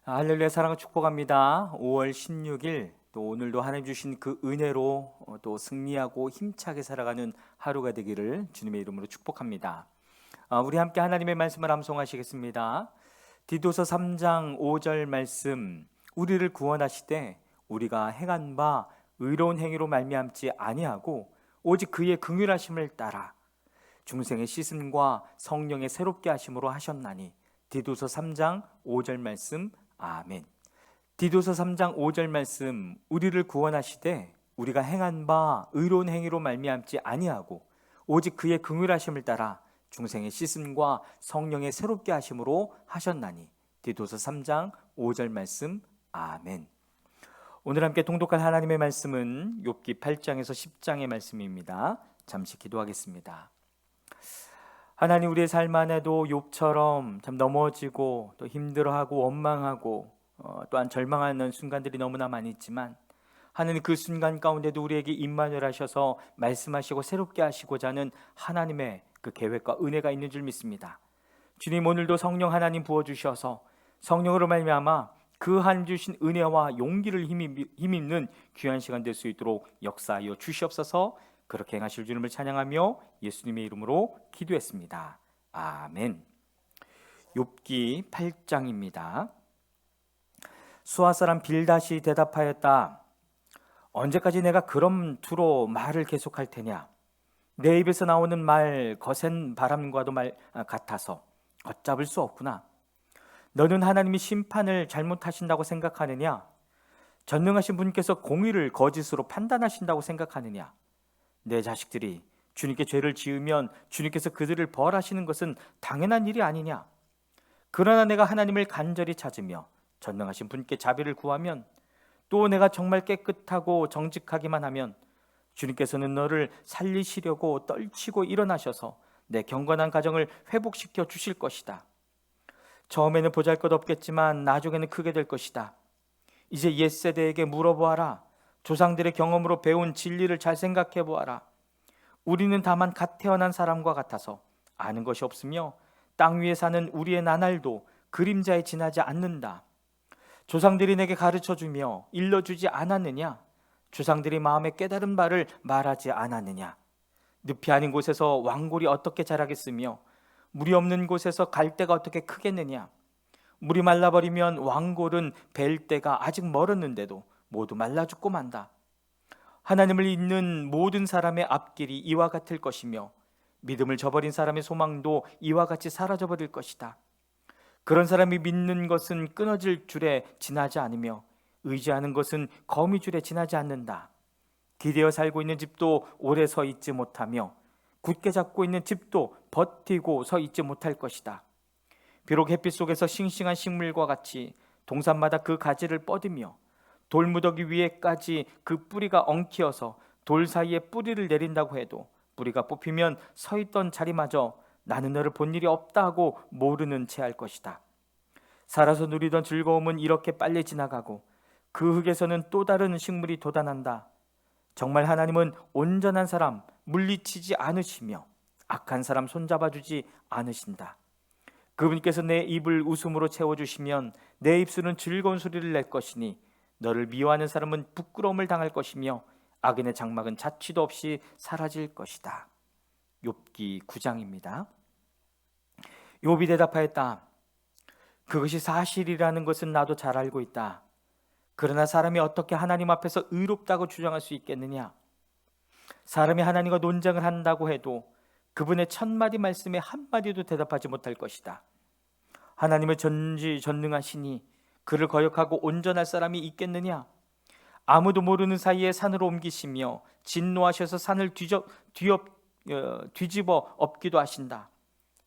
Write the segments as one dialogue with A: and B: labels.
A: 할렐루야 사랑을 축복합니다. 5월 16일 또 오늘도 하나님 주신 그 은혜로 또 승리하고 힘차게 살아가는 하루가 되기를 주님의 이름으로 축복합니다. 우리 함께 하나님의 말씀을 암송하시겠습니다. 디도서 3장 5절 말씀, 우리를 구원하시되 우리가 행한 바 의로운 행위로 말미암지 아니하고 오직 그의 긍휼하심을 따라 중생의 씻음과 성령의 새롭게 하심으로 하셨나니. 디도서 3장 5절 말씀. 아멘. 디도서 3장 5절 말씀, 우리를 구원하시되 우리가 행한 바 의로운 행위로 말미암지 아니하고 오직 그의 긍휼하심을 따라 중생의 씻음과 성령의 새롭게 하심으로 하셨나니. 디도서 3장 5절 말씀. 아멘. 오늘 함께 통독할 하나님의 말씀은 욥기 8장에서 10장의 말씀입니다. 잠시 기도하겠습니다. 하나님, 우리의 삶 안에도 욥처럼 참 넘어지고 또 힘들어하고 원망하고 또한 절망하는 순간들이 너무나 많이 있지만, 하나님 그 순간 가운데도 우리에게 임마누엘 하셔서 말씀하시고 새롭게 하시고자 하는 하나님의 그 계획과 은혜가 있는 줄 믿습니다. 주님, 오늘도 성령 하나님 부어주셔서 성령으로 말미암아 그 하나님 주신 은혜와 용기를 힘입는 귀한 시간 될 수 있도록 역사하여 주시옵소서. 그렇게 행하실 주님을 찬양하며 예수님의 이름으로 기도했습니다. 아멘. 욥기 8장입니다. 수아 사람 빌닷이 대답하였다. 언제까지 내가 그럼 두로 말을 계속할 테냐? 내 입에서 나오는 말 거센 바람과도 같아서 걷잡을 수 없구나. 너는 하나님이 심판을 잘못하신다고 생각하느냐? 전능하신 분께서 공의를 거짓으로 판단하신다고 생각하느냐? 내 자식들이 주님께 죄를 지으면 주님께서 그들을 벌하시는 것은 당연한 일이 아니냐? 그러나 내가 하나님을 간절히 찾으며 전능하신 분께 자비를 구하면, 또 내가 정말 깨끗하고 정직하기만 하면 주님께서는 너를 살리시려고 떨치고 일어나셔서 내 경건한 가정을 회복시켜 주실 것이다. 처음에는 보잘것없겠지만 나중에는 크게 될 것이다. 이제 옛세대에게 물어보아라. 조상들의 경험으로 배운 진리를 잘 생각해 보아라. 우리는 다만 갓 태어난 사람과 같아서 아는 것이 없으며 땅 위에 사는 우리의 나날도 그림자에 지나지 않는다. 조상들이 내게 가르쳐주며 일러주지 않았느냐? 조상들이 마음에 깨달은 바를 말하지 않았느냐? 늪이 아닌 곳에서 왕골이 어떻게 자라겠으며 물이 없는 곳에서 갈대가 어떻게 크겠느냐? 물이 말라버리면 왕골은 벨 때가 아직 멀었는데도 모두 말라 죽고 만다. 하나님을 잊는 모든 사람의 앞길이 이와 같을 것이며 믿음을 저버린 사람의 소망도 이와 같이 사라져버릴 것이다. 그런 사람이 믿는 것은 끊어질 줄에 지나지 않으며 의지하는 것은 거미줄에 지나지 않는다. 기대어 살고 있는 집도 오래 서 있지 못하며 굳게 잡고 있는 집도 버티고 서 있지 못할 것이다. 비록 햇빛 속에서 싱싱한 식물과 같이 동산마다 그 가지를 뻗으며 돌무더기 위에까지 그 뿌리가 엉키어서 돌 사이에 뿌리를 내린다고 해도 뿌리가 뽑히면 서 있던 자리마저 나는 너를 본 일이 없다 하고 모르는 채 할 것이다. 살아서 누리던 즐거움은 이렇게 빨리 지나가고 그 흙에서는 또 다른 식물이 돋아난다. 정말 하나님은 온전한 사람 물리치지 않으시며 악한 사람 손잡아주지 않으신다. 그분께서 내 입을 웃음으로 채워주시면 내 입술은 즐거운 소리를 낼 것이니 너를 미워하는 사람은 부끄러움을 당할 것이며 악인의 장막은 자취도 없이 사라질 것이다. 욥기 9장입니다. 욥이 대답하였다. 그것이 사실이라는 것은 나도 잘 알고 있다. 그러나 사람이 어떻게 하나님 앞에서 의롭다고 주장할 수 있겠느냐? 사람이 하나님과 논쟁을 한다고 해도 그분의 천마디 말씀에 한마디도 대답하지 못할 것이다. 하나님의 전지전능하시니 그를 거역하고 온전할 사람이 있겠느냐? 아무도 모르는 사이에 산으로 옮기시며 진노하셔서 산을 뒤집어 엎기도 하신다.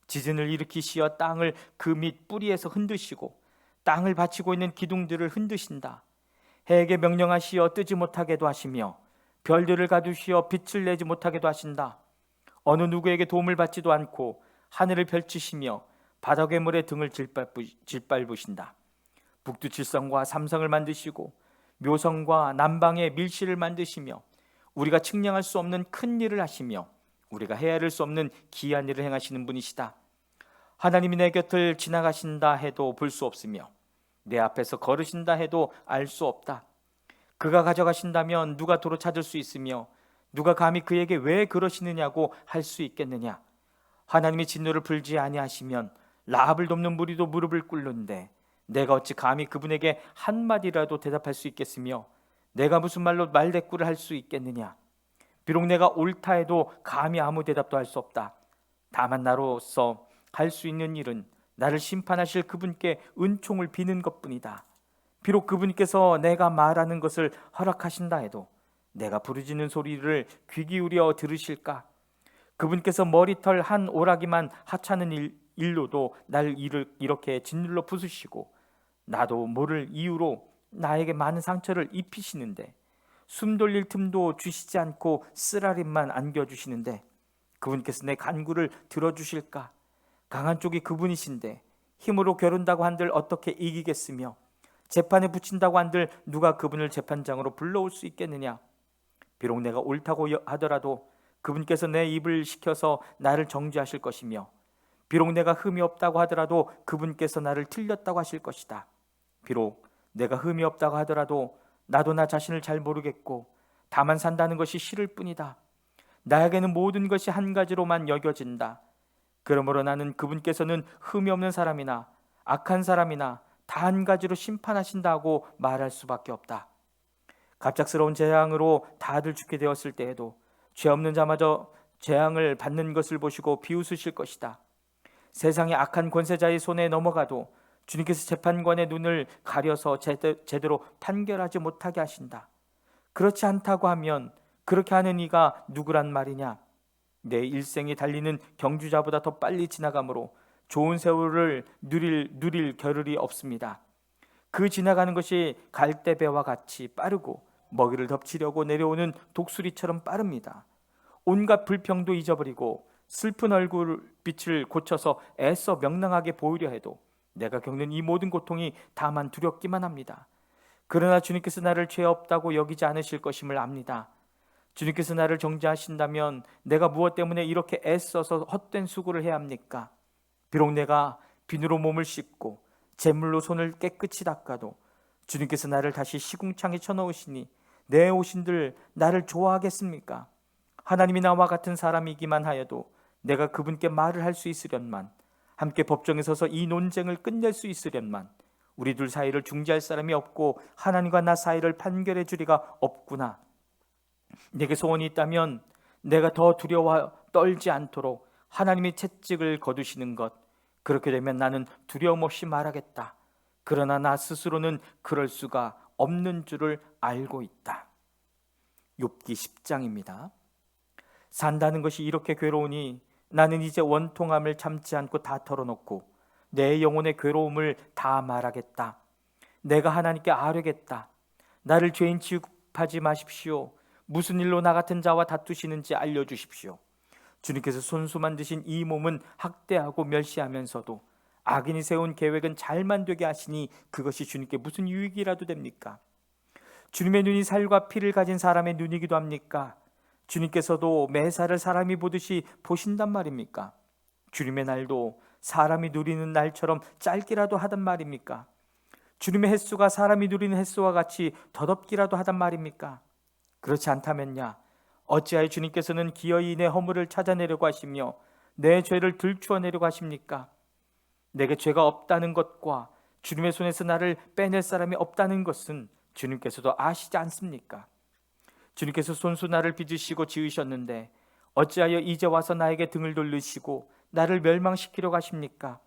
A: 지진을 일으키시어 땅을 그 밑 뿌리에서 흔드시고 땅을 받치고 있는 기둥들을 흔드신다. 해에게 명령하시어 뜨지 못하게도 하시며 별들을 가두시어 빛을 내지 못하게도 하신다. 어느 누구에게 도움을 받지도 않고 하늘을 펼치시며 바닥의 물에 등을 짓밟으신다. 북두칠성과 삼성을 만드시고 묘성과 남방의 밀실을 만드시며 우리가 측량할 수 없는 큰 일을 하시며 우리가 헤아릴 수 없는 기이한 일을 행하시는 분이시다. 하나님이 내 곁을 지나가신다 해도 볼 수 없으며 내 앞에서 걸으신다 해도 알 수 없다. 그가 가져가신다면 누가 도로 찾을 수 있으며 누가 감히 그에게 왜 그러시느냐고 할 수 있겠느냐. 하나님이 진노를 풀지 아니하시면 라합을 돕는 무리도 무릎을 꿇는데 내가 어찌 감히 그분에게 한마디라도 대답할 수 있겠으며 내가 무슨 말로 말대꾸를 할 수 있겠느냐. 비록 내가 옳다 해도 감히 아무 대답도 할 수 없다. 다만 나로서 할 수 있는 일은 나를 심판하실 그분께 은총을 비는 것뿐이다. 비록 그분께서 내가 말하는 것을 허락하신다 해도 내가 부르짖는 소리를 귀 기울여 들으실까? 그분께서 머리털 한 오라기만 하찮은 일로도 날 이렇게 짓눌러 부수시고 나도 모를 이유로 나에게 많은 상처를 입히시는데 숨 돌릴 틈도 주시지 않고 쓰라림만 안겨주시는데 그분께서 내 간구를 들어주실까? 강한 쪽이 그분이신데 힘으로 겨룬다고 한들 어떻게 이기겠으며 재판에 붙인다고 한들 누가 그분을 재판장으로 불러올 수 있겠느냐. 비록 내가 옳다고 하더라도 그분께서 내 입을 시켜서 나를 정죄하실 것이며 비록 내가 흠이 없다고 하더라도 그분께서 나를 틀렸다고 하실 것이다. 비록 내가 흠이 없다고 하더라도 나도 나 자신을 잘 모르겠고 다만 산다는 것이 싫을 뿐이다. 나에게는 모든 것이 한 가지로만 여겨진다. 그러므로 나는 그분께서는 흠이 없는 사람이나 악한 사람이나 다 한 가지로 심판하신다고 말할 수밖에 없다. 갑작스러운 재앙으로 다들 죽게 되었을 때에도 죄 없는 자마저 재앙을 받는 것을 보시고 비웃으실 것이다. 세상의 악한 권세자의 손에 넘어가도 주님께서 재판관의 눈을 가려서 제대로 판결하지 못하게 하신다. 그렇지 않다고 하면 그렇게 하는 이가 누구란 말이냐? 내 일생이 달리는 경주자보다 더 빨리 지나가므로 좋은 세월을 누릴 겨를이 없습니다. 그 지나가는 것이 갈대배와 같이 빠르고 먹이를 덮치려고 내려오는 독수리처럼 빠릅니다. 온갖 불평도 잊어버리고 슬픈 얼굴빛을 고쳐서 애써 명랑하게 보이려 해도 내가 겪는 이 모든 고통이 다만 두렵기만 합니다. 그러나 주님께서 나를 죄 없다고 여기지 않으실 것임을 압니다. 주님께서 나를 정죄하신다면 내가 무엇 때문에 이렇게 애써서 헛된 수고를 해야 합니까? 비록 내가 비누로 몸을 씻고 제물로 손을 깨끗이 닦아도 주님께서 나를 다시 시궁창에 쳐넣으시니 내 오신들 나를 좋아하겠습니까? 하나님이 나와 같은 사람이기만 하여도 내가 그분께 말을 할 수 있으련만, 함께 법정에 서서 이 논쟁을 끝낼 수 있으련만, 우리 둘 사이를 중재할 사람이 없고 하나님과 나 사이를 판결해 주리가 없구나. 내게 소원이 있다면 내가 더 두려워 떨지 않도록 하나님이 채찍을 거두시는 것, 그렇게 되면 나는 두려움 없이 말하겠다. 그러나 나 스스로는 그럴 수가 없는 줄을 알고 있다. 욥기 10장입니다. 산다는 것이 이렇게 괴로우니 나는 이제 원통함을 참지 않고 다 털어놓고 내 영혼의 괴로움을 다 말하겠다. 내가 하나님께 아뢰겠다. 나를 죄인 취급하지 마십시오. 무슨 일로 나 같은 자와 다투시는지 알려주십시오. 주님께서 손수 만드신 이 몸은 학대하고 멸시하면서도 악인이 세운 계획은 잘만 되게 하시니 그것이 주님께 무슨 유익이라도 됩니까? 주님의 눈이 살과 피를 가진 사람의 눈이기도 합니까? 주님께서도 매사를 사람이 보듯이 보신단 말입니까? 주님의 날도 사람이 누리는 날처럼 짧기라도 하단 말입니까? 주님의 횟수가 사람이 누리는 횟수와 같이 더덥기라도 하단 말입니까? 그렇지 않다면야 어찌하여 주님께서는 기어이 내 허물을 찾아내려고 하시며 내 죄를 들추어내려고 하십니까? 내게 죄가 없다는 것과 주님의 손에서 나를 빼낼 사람이 없다는 것은 주님께서도 아시지 않습니까? 주님께서 손수 나를 빚으시고 지으셨는데 어찌하여 이제 와서 나에게 등을 돌리시고 나를 멸망시키려고 하십니까?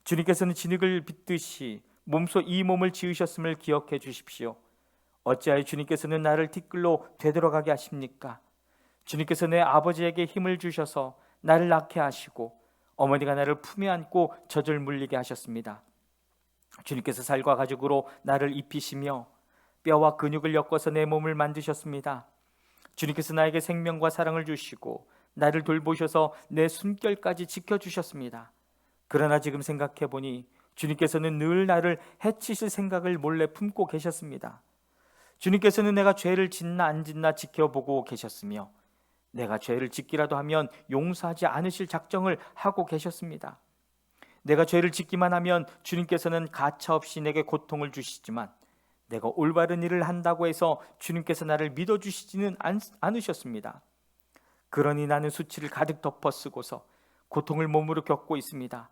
A: 주님께서는 진흙을 빚듯이 몸소 이 몸을 지으셨음을 기억해 주십시오. 어찌하여 주님께서는 나를 티끌로 되돌아가게 하십니까? 주님께서 내 아버지에게 힘을 주셔서 나를 낳게 하시고 어머니가 나를 품에 안고 젖을 물리게 하셨습니다. 주님께서 살과 가죽으로 나를 입히시며 뼈와 근육을 엮어서 내 몸을 만드셨습니다. 주님께서 나에게 생명과 사랑을 주시고 나를 돌보셔서 내 숨결까지 지켜주셨습니다. 그러나 지금 생각해보니 주님께서는 늘 나를 해치실 생각을 몰래 품고 계셨습니다. 주님께서는 내가 죄를 짓나 안 짓나 지켜보고 계셨으며 내가 죄를 짓기라도 하면 용서하지 않으실 작정을 하고 계셨습니다. 내가 죄를 짓기만 하면 주님께서는 가차없이 내게 고통을 주시지만 내가 올바른 일을 한다고 해서 주님께서 나를 믿어주시지는 않으셨습니다. 그러니 나는 수치를 가득 덮어쓰고서 고통을 몸으로 겪고 있습니다.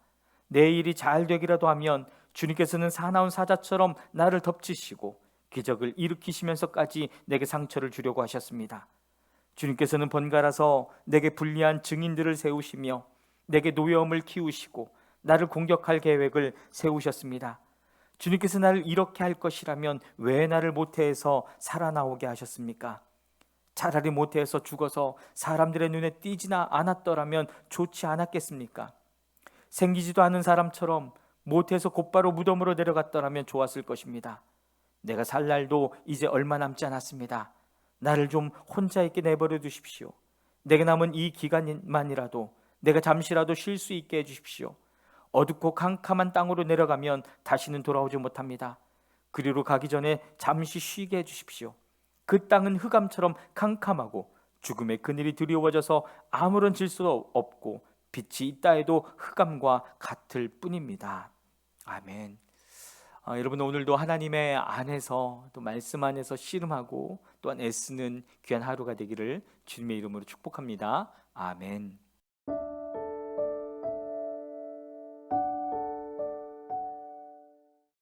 A: 내 일이 잘 되기라도 하면 주님께서는 사나운 사자처럼 나를 덮치시고 기적을 일으키시면서까지 내게 상처를 주려고 하셨습니다. 주님께서는 번갈아서 내게 불리한 증인들을 세우시며 내게 노여움을 키우시고 나를 공격할 계획을 세우셨습니다. 주님께서 나를 이렇게 할 것이라면 왜 나를 모태에서 살아나오게 하셨습니까? 차라리 모태에서 죽어서 사람들의 눈에 띄지나 않았더라면 좋지 않았겠습니까? 생기지도 않은 사람처럼 모태에서 곧바로 무덤으로 내려갔더라면 좋았을 것입니다. 내가 살 날도 이제 얼마 남지 않았습니다. 나를 좀 혼자 있게 내버려 두십시오. 내게 남은 이 기간만이라도 내가 잠시라도 쉴 수 있게 해주십시오. 어둡고 캄캄한 땅으로 내려가면 다시는 돌아오지 못합니다. 그리로 가기 전에 잠시 쉬게 해주십시오. 그 땅은 흑암처럼 캄캄하고 죽음의 그늘이 두려워져서 아무런 질서도 없고 빛이 있다 해도 흑암과 같을 뿐입니다. 아멘. 여러분, 오늘도 하나님의 안에서 또 말씀 안에서 씨름하고 또한 애쓰는 귀한 하루가 되기를 주님의 이름으로 축복합니다. 아멘.